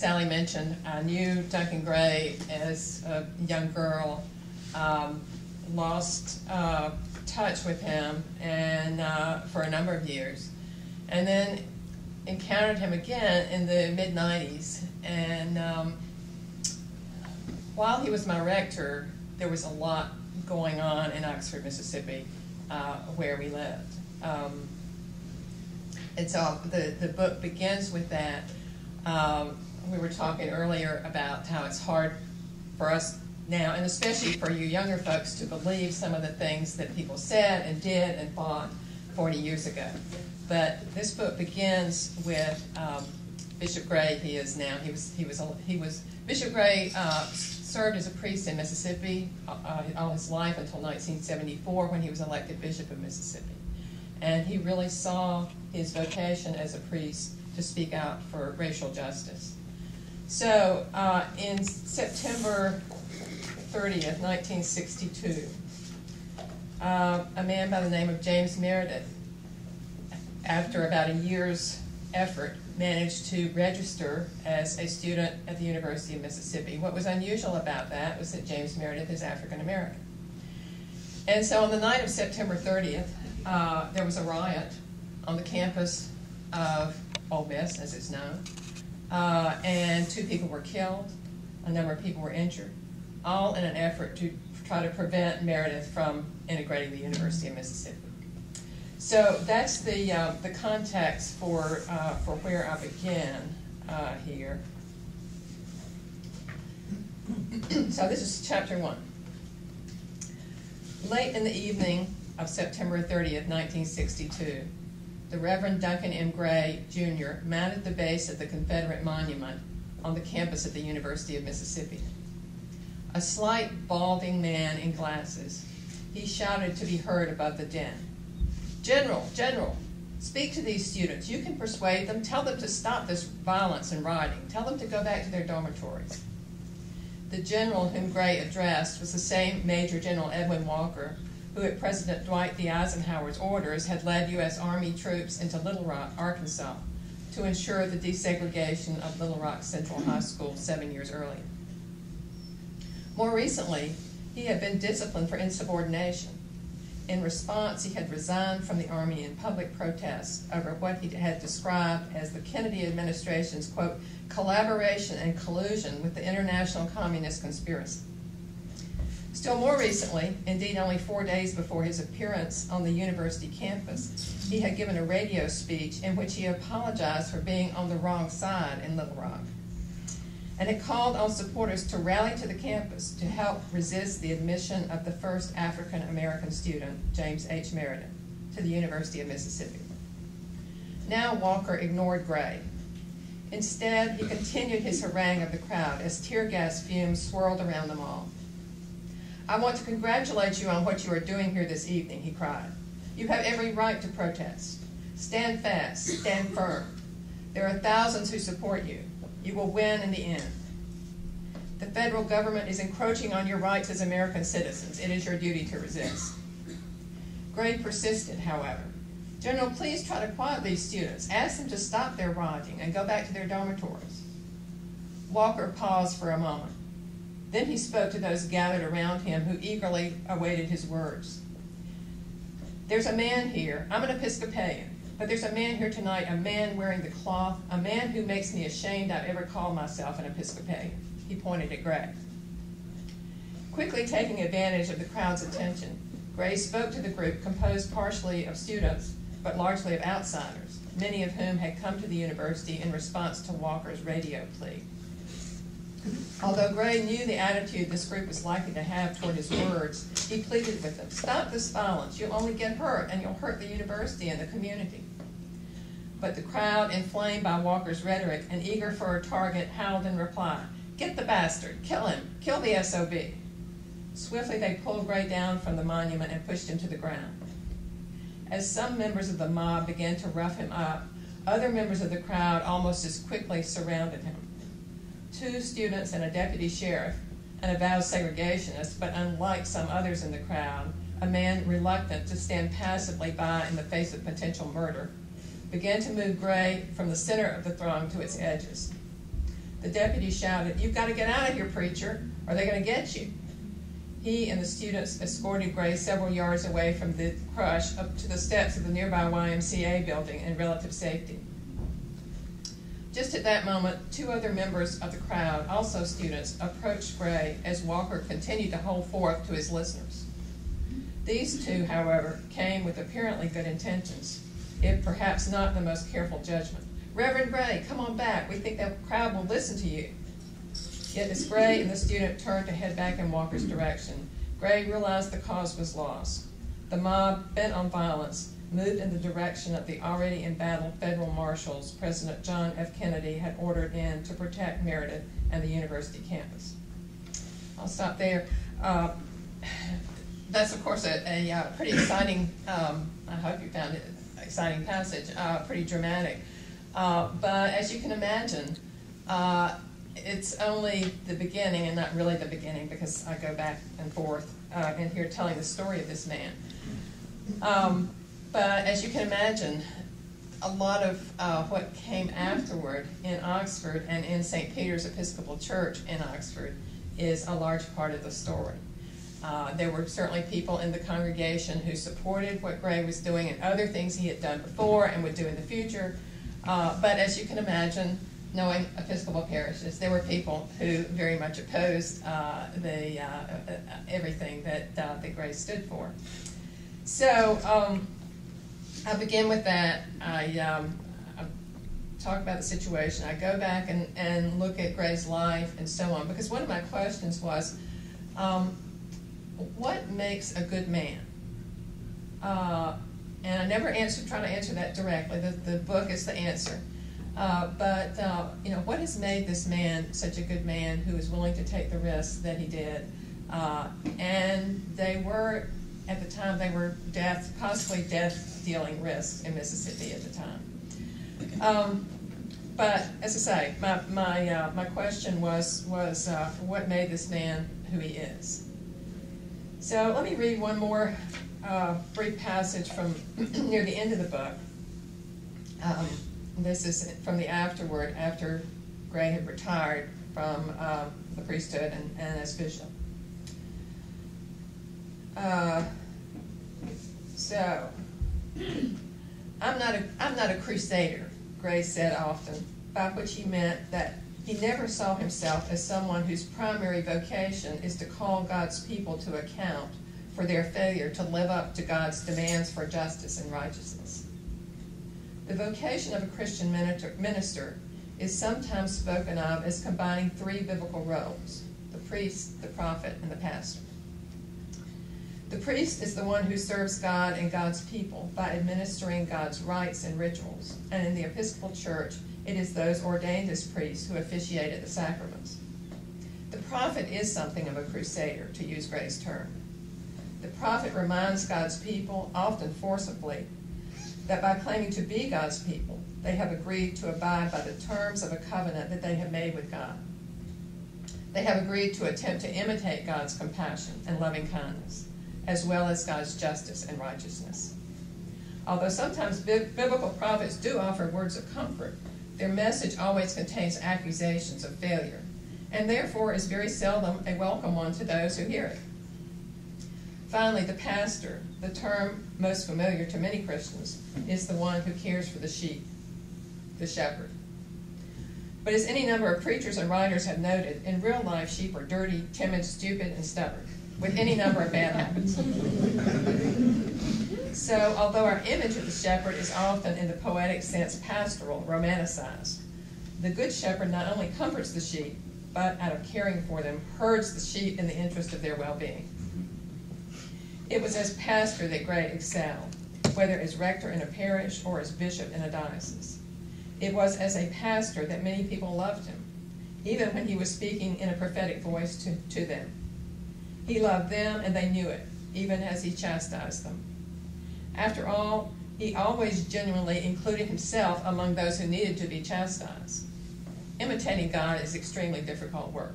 Sally mentioned, I knew Duncan Gray as a young girl, lost touch with him and for a number of years, and then encountered him again in the mid-90s. And while he was my rector, there was a lot going on in Oxford, Mississippi, where we lived. And so the book begins with that. We were talking earlier about how it's hard for us now, and especially for you younger folks, to believe some of the things that people said and did and thought 40 years ago. But this book begins with Bishop Gray. He is now. He was Bishop Gray served as a priest in Mississippi all his life until 1974, when he was elected Bishop of Mississippi, and he really saw his vocation as a priest to speak out for racial justice. So in September 30th, 1962, a man by the name of James Meredith, after about a year's effort, managed to register as a student at the University of Mississippi. What was unusual about that was that James Meredith is African American. And so on the night of September 30th, there was a riot on the campus of Ole Miss, as it's known, and 2 people were killed, a number of people were injured, all in an effort to try to prevent Meredith from integrating the University of Mississippi. So that's the context for where I began here. So this is chapter 1. Late in the evening of September 30th, 1962, the Reverend Duncan M. Gray, Jr. mounted the base of the Confederate monument on the campus of the University of Mississippi. A slight, balding man in glasses, he shouted to be heard above the din. "General, General, speak to these students. You can persuade them. Tell them to stop this violence and rioting. Tell them to go back to their dormitories." The general whom Gray addressed was the same Major General Edwin Walker, who at President Dwight D. Eisenhower's orders had led U.S. Army troops into Little Rock, Arkansas, to ensure the desegregation of Little Rock Central High School 7 years earlier. More recently, he had been disciplined for insubordination. In response, he had resigned from the Army in public protest over what he had described as the Kennedy administration's, quote, collaboration and collusion with the international communist conspiracy. Still more recently, indeed only 4 days before his appearance on the university campus, he had given a radio speech in which he apologized for being on the wrong side in Little Rock, and had called on supporters to rally to the campus to help resist the admission of the first African-American student, James H. Meredith, to the University of Mississippi. Now Walker ignored Gray. Instead, he continued his harangue of the crowd as tear gas fumes swirled around them all. "I want to congratulate you on what you are doing here this evening," he cried. "You have every right to protest. Stand fast, stand firm. There are thousands who support you. You will win in the end. The federal government is encroaching on your rights as American citizens. It is your duty to resist." Gray persisted, however. "General, please try to quiet these students. Ask them to stop their rioting and go back to their dormitories." Walker paused for a moment. Then he spoke to those gathered around him who eagerly awaited his words. "There's a man here. I'm an Episcopalian. But there's a man here tonight, a man wearing the cloth, a man who makes me ashamed I've ever called myself an Episcopalian." He pointed at Gray. Quickly taking advantage of the crowd's attention, Gray spoke to the group composed partially of students, but largely of outsiders, many of whom had come to the university in response to Walker's radio plea. Although Gray knew the attitude this group was likely to have toward his words, he pleaded with them, "Stop this violence. You'll only get hurt, and you'll hurt the university and the community." But the crowd, inflamed by Walker's rhetoric and eager for a target, howled in reply, "Get the bastard! Kill him! Kill the SOB!" Swiftly they pulled Gray down from the monument and pushed him to the ground. As some members of the mob began to rough him up, other members of the crowd almost as quickly surrounded him. 2 students and a deputy sheriff, an avowed segregationist, but unlike some others in the crowd, a man reluctant to stand passively by in the face of potential murder, began to move Gray from the center of the throng to its edges. The deputy shouted, "You've got to get out of here, preacher, or they're going to get you." He and the students escorted Gray several yards away from the crush up to the steps of the nearby YMCA building in relative safety. Just at that moment, two other members of the crowd, also students, approached Gray as Walker continued to hold forth to his listeners. These two, however, came with apparently good intentions, if perhaps not the most careful judgment. "Reverend Gray, come on back. We think the crowd will listen to you." Yet as Gray and the student turned to head back in Walker's direction, Gray realized the cause was lost. The mob, bent on violence, moved in the direction of the already embattled federal marshals President John F. Kennedy had ordered in to protect Meredith and the university campus. I'll stop there. That's, of course, a pretty exciting, I hope you found it an exciting passage, pretty dramatic. But as you can imagine, it's only the beginning, and not really the beginning, because I go back and forth in here telling the story of this man. But as you can imagine, a lot of what came afterward in Oxford and in St. Peter's Episcopal Church in Oxford is a large part of the story. There were certainly people in the congregation who supported what Gray was doing and other things he had done before and would do in the future. But as you can imagine, knowing Episcopal parishes, there were people who very much opposed everything that Gray stood for. So I'll begin with that. I talk about the situation. I go back and look at Gray's life and so on, because one of my questions was, what makes a good man? And I never try to answer that directly. The book is the answer. But what has made this man such a good man who is willing to take the risks that he did? And they were, at the time, they were possibly death-dealing risks in Mississippi at the time. But as I say, my question was what made this man who he is? So let me read one more brief passage from near the end of the book. This is from the Afterword, after Gray had retired from the priesthood and as bishop. So, I'm not a crusader, Gray said often, by which he meant that he never saw himself as someone whose primary vocation is to call God's people to account for their failure to live up to God's demands for justice and righteousness. The vocation of a Christian minister is sometimes spoken of as combining three biblical roles: the priest, the prophet, and the pastor. The priest is the one who serves God and God's people by administering God's rites and rituals, and in the Episcopal Church, it is those ordained as priests who officiate at the sacraments. The prophet is something of a crusader, to use Gray's term. The prophet reminds God's people, often forcibly, that by claiming to be God's people, they have agreed to abide by the terms of a covenant that they have made with God. They have agreed to attempt to imitate God's compassion and loving kindness, as well as God's justice and righteousness. Although sometimes biblical prophets do offer words of comfort, their message always contains accusations of failure, and therefore is very seldom a welcome one to those who hear it. Finally, the pastor, the term most familiar to many Christians, is the one who cares for the sheep, the shepherd. But as any number of preachers and writers have noted, in real life sheep are dirty, timid, stupid, and stubborn, with any number of bad habits. So, although our image of the shepherd is often, in the poetic sense, pastoral, romanticized, the good shepherd not only comforts the sheep, but out of caring for them, herds the sheep in the interest of their well-being. It was as pastor that Gray excelled, whether as rector in a parish or as bishop in a diocese. It was as a pastor that many people loved him, even when he was speaking in a prophetic voice to them. He loved them, and they knew it, even as he chastised them. After all, he always genuinely included himself among those who needed to be chastised. Imitating God is extremely difficult work.